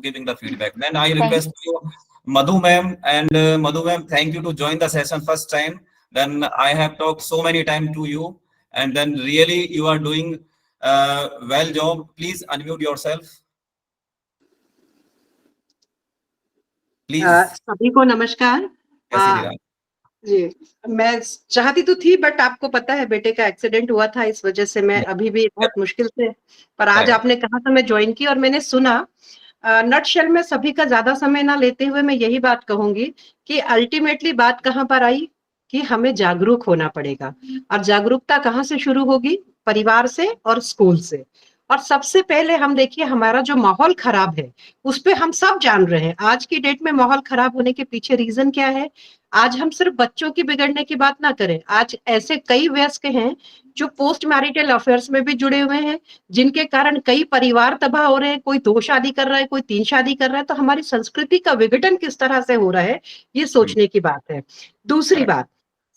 giving the feedback. Then I Thank request you, Madhu ma'am, and Madhu ma'am, thank you to join the session first time. Then I have talked so many time to you, and then really you are doing well job. Please unmute yourself. Please. सभी को नमस्कार। कैसी जी? जी, मैं चाहती तो थी, but आपको पता है बेटे का एक्सीडेंट हुआ था, इस वजह से मैं अभी भी बहुत मुश्किल से, पर आज आपने कहा था मैं ज्वाइन की और मैंने सुना। नटशेल में सभी का ज्यादा समय ना लेते हुए मैं यही बात कहूंगी कि अल्टीमेटली बात कहाँ पर आई कि हमें जागरूक होना पड़ेगा, और जागरूकता कहाँ से शुरू होगी? परिवार से और स्कूल से। और सबसे पहले हम देखिए, हमारा जो माहौल खराब है उस पे हम सब जान रहे हैं। आज की डेट में माहौल खराब होने के पीछे रीजन क्या है? आज हम सिर्फ बच्चों की बिगड़ने की बात ना करें, आज ऐसे कई वयस्क हैं जो पोस्ट मैरिटल अफेयर्स में भी जुड़े हुए हैं, जिनके कारण कई परिवार तबाह हो रहे हैं। कोई 2 शादी कर रहा है, कोई 3 शादी कर रहा है। तो हमारी संस्कृति का विघटन किस तरह से हो रहा है, ये सोचने की बात है। दूसरी बात,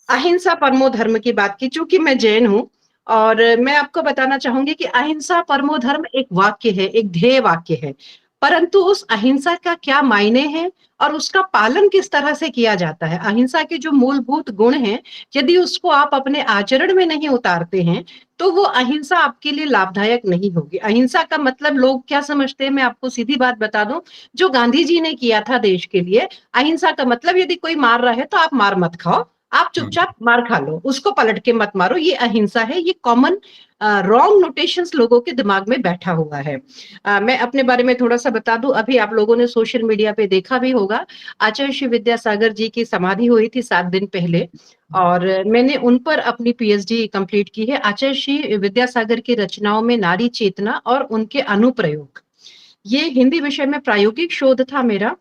अहिंसा परमो धर्म की बात की। चूंकि मैं जैन हूं और मैं आपको बताना चाहूंगी कि अहिंसा परमो धर्म एक वाक्य है, एक ध्येय वाक्य है, परंतु उस अहिंसा का क्या मायने हैं और उसका पालन किस तरह से किया जाता है? अहिंसा के जो मूलभूत गुण हैं, यदि उसको आप अपने आचरण में नहीं उतारते हैं तो वो अहिंसा आपके लिए लाभदायक नहीं होगी। अहिंसा का मतलब लोग क्या समझते हैं, मैं आपको सीधी बात बता दूं, जो गांधी जी ने किया था देश के लिए। अहिंसा का मतलब यदि कोई मार रहा है तो आप मार मत खाओ, आप चुपचाप मार खा लो, उसको पलट के मत मारो, ये अहिंसा है। ये कॉमन रॉन्ग नोटेशंस लोगों के दिमाग में बैठा हुआ है। मैं अपने बारे में थोड़ा सा बता दूं, अभी आप लोगों ने सोशल मीडिया पे देखा भी होगा, आचार्य श्री विद्यासागर जी की समाधि हुई थी 7 दिन पहले, और मैंने उन पर अपनी पीएचडी कंप्लीट की है। आचार्य श्री विद्यासागर की रचनाओं में नारी चेतना और उनके अनुप्रयोग, ये हिंदी विषय में प्रायोगिक शोध था मेरा।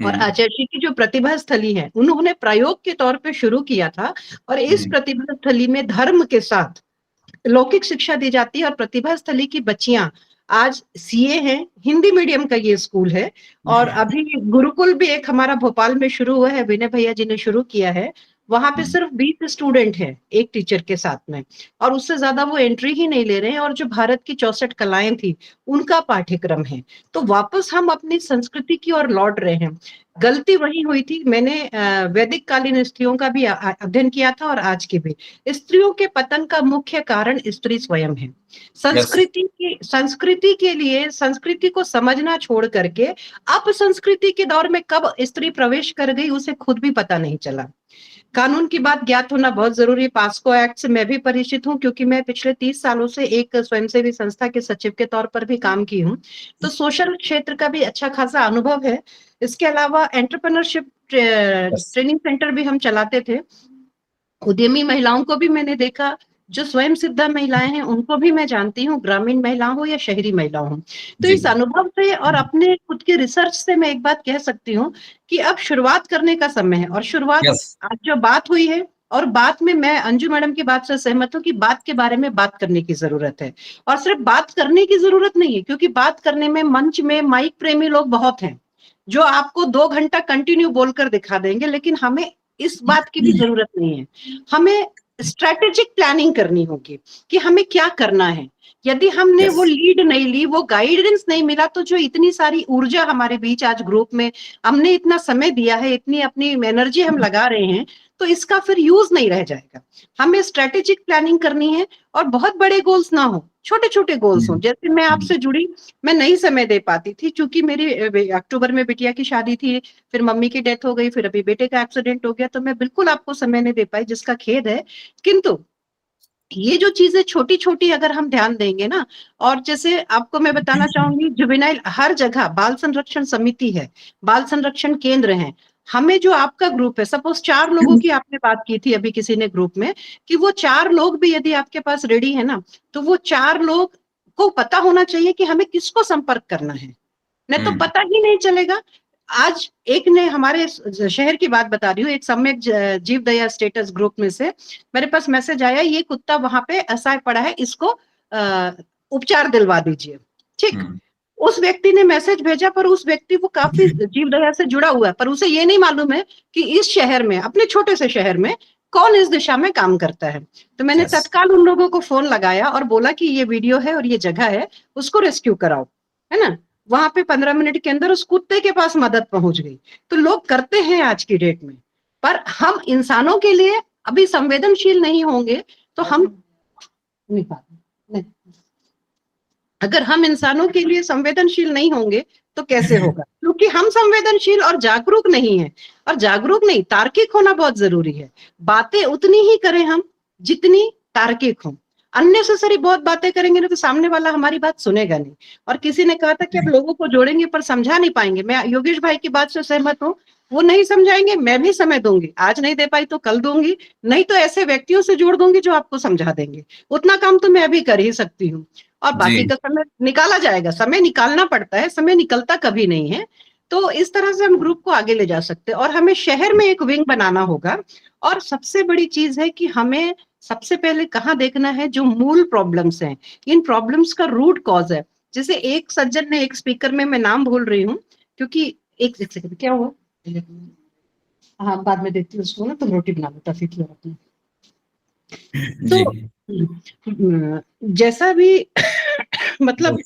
और आचार्य जी की जो प्रतिभा स्थली है, उन्होंने प्रयोग के तौर पे शुरू किया था, और इस प्रतिभा स्थली में धर्म के साथ लौकिक शिक्षा दी जाती है। और प्रतिभा स्थली की बच्चियां आज सीए हैं, हिंदी मीडियम का ये स्कूल है। और अभी गुरुकुल भी एक हमारा भोपाल में शुरू हुआ है, विनय भैया जी ने शुरू किया है। वहां पे सिर्फ 20 स्टूडेंट हैं एक टीचर के साथ में, और उससे ज्यादा वो एंट्री ही नहीं ले रहे हैं। और जो भारत की 64 कलाएं थी उनका पाठ्यक्रम है। तो वापस हम अपनी संस्कृति की ओर लौट रहे हैं। गलती वही हुई थी, मैंने वैदिक कालीन स्त्रियों का भी अध्ययन किया था और आज के भी। स्त्रियों के पतन का मुख्य कारण स्त्री स्वयं है। संस्कृति के लिए संस्कृति को समझना छोड़ करके अब संस्कृति के दौर में कब स्त्री प्रवेश कर गई उसे खुद भी पता नहीं चला। कानून की बात ज्ञात होना बहुत जरूरी है। पास्को एक्ट से मैं भी परिचित हूँ, क्योंकि मैं पिछले 30 सालों से एक स्वयंसेवी संस्था के सचिव के तौर पर भी काम की हूँ, तो सोशल क्षेत्र का भी अच्छा खासा अनुभव है। इसके अलावा एंटरप्रेन्योरशिप ट्रेनिंग सेंटर भी हम चलाते थे। उद्यमी महिलाओं को भी मैंने देखा, जो स्वयं सिद्धा महिलाएं हैं उनको भी मैं जानती हूँ, ग्रामीण महिला हो या शहरी महिला हो। तो इस अनुभव से और अपने खुद की रिसर्च से मैं एक बात कह सकती हूँ कि अब शुरुआत करने का समय है। और शुरुआत आज जो बात हुई है, और बात में मैं अंजू मैडम की बात से सहमत हूँ कि बात के बारे में बात करने की जरूरत है। और सिर्फ बात करने की जरूरत नहीं है, क्योंकि बात करने में मंच में माइक प्रेमी लोग बहुत हैं जो आपको 2 घंटा कंटिन्यू बोलकर दिखा देंगे, लेकिन हमें इस बात की भी जरूरत नहीं है। हमें स्ट्रेटेजिक प्लानिंग करनी होगी कि हमें क्या करना है। यदि हमने वो लीड नहीं ली, वो गाइडेंस नहीं मिला, तो जो इतनी सारी ऊर्जा हमारे बीच आज ग्रुप में हमने इतना समय दिया है, इतनी अपनी एनर्जी हम लगा रहे हैं, तो इसका फिर यूज नहीं रह जाएगा। हमें स्ट्रेटेजिक प्लानिंग करनी है, और बहुत बड़े गोल्स ना हो, छोटे छोटे गोल्स हो। जैसे मैं आपसे जुड़ी, मैं नहीं समय दे पाती थी, क्योंकि मेरी अक्टूबर में बिटिया की शादी थी, फिर मम्मी की डेथ हो गई, फिर अभी बेटे का एक्सीडेंट हो गया, तो मैं बिल्कुल आपको समय नहीं दे पाई, जिसका खेद है। किंतु ये जो चीजें छोटी छोटी अगर हम ध्यान देंगे ना, और जैसे आपको मैं बताना चाहूंगी, जुवेनाइल हर जगह बाल संरक्षण समिति है, बाल संरक्षण केंद्र है। हमें जो आपका ग्रुप है, सपोज 4 लोगों की आपने बात की थी अभी किसी ने ग्रुप में, कि वो 4 लोग भी यदि आपके पास रेडी है ना, तो वो 4 लोग को पता होना चाहिए कि हमें किसको संपर्क करना है, नहीं तो पता ही नहीं चलेगा। आज एक ने, हमारे शहर की बात बता रही हूँ, एक सम्यक जीव दया स्टेटस ग्रुप में से मेरे पास मैसेज आया, ये कुत्ता वहां पे असहाय पड़ा है, इसको उपचार दिलवा दीजिए। ठीक, उस व्यक्ति ने मैसेज भेजा, पर उस व्यक्ति वो काफी जीव दया से जुड़ा हुआ है, पर उसे ये नहीं मालूम है कि इस शहर में, अपने छोटे से शहर में, कौन इस दिशा में काम करता है। तो मैंने तत्काल उन लोगों को फोन लगाया और बोला कि ये वीडियो है और ये जगह है, उसको रेस्क्यू कराओ, है ना। वहां पे 15 मिनट के अंदर उस कुत्ते के पास मदद पहुंच गई। तो लोग करते हैं आज की डेट में, पर हम इंसानों के लिए अभी संवेदनशील नहीं होंगे तो हम नहीं, अगर हम इंसानों के लिए संवेदनशील नहीं होंगे तो कैसे होगा? क्योंकि हम संवेदनशील और जागरूक नहीं है, और जागरूक नहीं, तार्किक होना बहुत जरूरी है। बातें उतनी ही करें हम जितनी तार्किक हो। अननेसेसरी बहुत बातें करेंगे ना तो सामने वाला हमारी बात सुनेगा नहीं। और किसी ने कहा था कि अब लोगों को जोड़ेंगे पर समझा नहीं पाएंगे। मैं योगेश भाई की बात से सहमत हूँ, वो नहीं समझाएंगे, मैं भी समय दूंगी, आज नहीं दे पाई तो कल दूंगी, नहीं तो ऐसे व्यक्तियों से जोड़ दूंगी जो आपको समझा देंगे। उतना काम तो मैं अभी कर ही सकती हूँ, और बाकी जी का समय निकाला जाएगा। समय निकालना पड़ता है, समय निकलता कभी नहीं है। तो इस तरह से हम ग्रुप को आगे ले जा सकते हैं, और हमें शहर में एक विंग बनाना होगा। और सबसे बड़ी चीज है कि हमें सबसे पहले कहाँ देखना है, जो मूल प्रॉब्लम्स हैं, इन प्रॉब्लम्स का रूट कॉज है। जैसे एक सज्जन ने, एक स्पीकर में, मैं नाम भूल रही हूँ क्योंकि एक सेकंड, क्या हुआ? हाँ, बाद में देती हूँ उसको ना, तुम रोटी बना लो टफी की अपनी। जी तो जैसा भी मतलब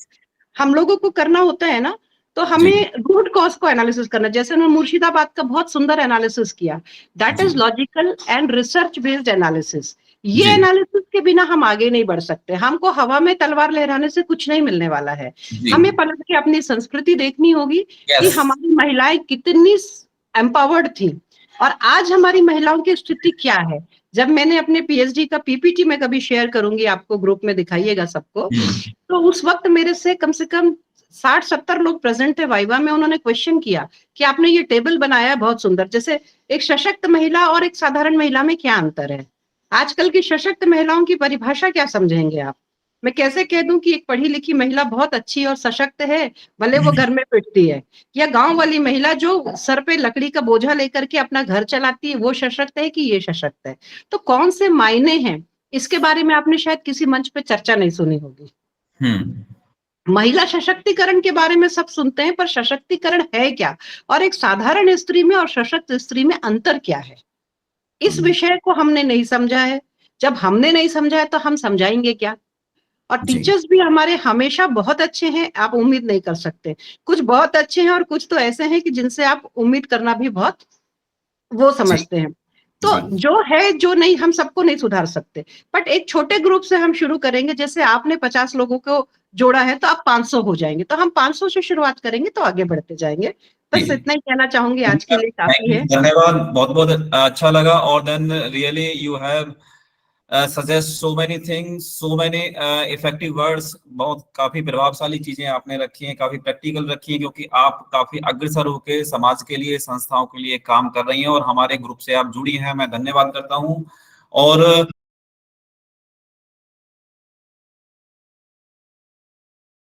हम लोगों को करना होता है ना, तो जी हमें रूट कॉज को एनालिसिस करना। जैसे उन्होंने मुर्शिदाबाद का बहुत सुंदर एनालिसिस किया, दैट इज जी logical and research based analysis. ये जी एनालिसिस के बिना हम आगे नहीं बढ़ सकते। हमको हवा में तलवार लहराने से कुछ नहीं मिलने वाला है। जी हमें पलट के अपनी संस्कृति देखनी होगी कि यस हमारी महिलाएं कितनी एम्पावर्ड थी, और आज हमारी महिलाओं की स्थिति क्या है। जब मैंने अपने पीएचडी का पीपीटी में कभी शेयर करूंगी आपको, ग्रुप में दिखाइएगा सबको, तो उस वक्त मेरे से कम 60-70 लोग प्रेजेंट थे वाइवा में। उन्होंने क्वेश्चन किया कि आपने ये टेबल बनाया है बहुत सुंदर, जैसे एक सशक्त महिला और एक साधारण महिला में क्या अंतर है? आजकल की सशक्त महिलाओं की परिभाषा क्या समझेंगे आप? मैं कैसे कह दूं कि एक पढ़ी लिखी महिला बहुत अच्छी और सशक्त है, भले वो घर में पिटती है, या गांव वाली महिला जो सर पे लकड़ी का बोझा लेकर के अपना घर चलाती है, वो सशक्त है कि ये सशक्त है? तो कौन से मायने हैं, इसके बारे में आपने शायद किसी मंच पे चर्चा नहीं सुनी होगी। महिला सशक्तिकरण के बारे में सब सुनते हैं, पर सशक्तिकरण है क्या, और एक साधारण स्त्री में और सशक्त स्त्री में अंतर क्या है, इस विषय को हमने नहीं समझा है। जब हमने नहीं समझा है तो हम समझाएंगे क्या? और जी टीचर्स भी हमारे हमेशा बहुत अच्छे हैं, आप उम्मीद नहीं कर सकते। कुछ बहुत अच्छे हैं और कुछ तो ऐसे हैं कि जिनसे आप उम्मीद करना भी बहुत वो जी समझते हैं। तो जी जो है, जो नहीं, हम सबको नहीं सुधार सकते, बट एक छोटे ग्रुप से हम शुरू करेंगे। जैसे आपने 50 लोगों को जोड़ा है तो आप 500 हो जाएंगे, तो हम 500 से शुरुआत करेंगे तो आगे बढ़ते जाएंगे। बस जी इतना ही कहना चाहूंगी, आज के लिए थैंक काफी यू, है। धन्यवाद, बहुत बहुत अच्छा लगा। और then really you have suggest so many things, so many effective words, बहुत काफी प्रभावशाली चीजें आपने रखी हैं, काफी प्रैक्टिकल रखी हैं, क्योंकि आप काफी अग्रसर होकर समाज के लिए, संस्थाओं के लिए काम कर रही हैं और हमारे ग्रुप से आप जुड़ी हैं। मैं धन्यवाद करता हूँ। और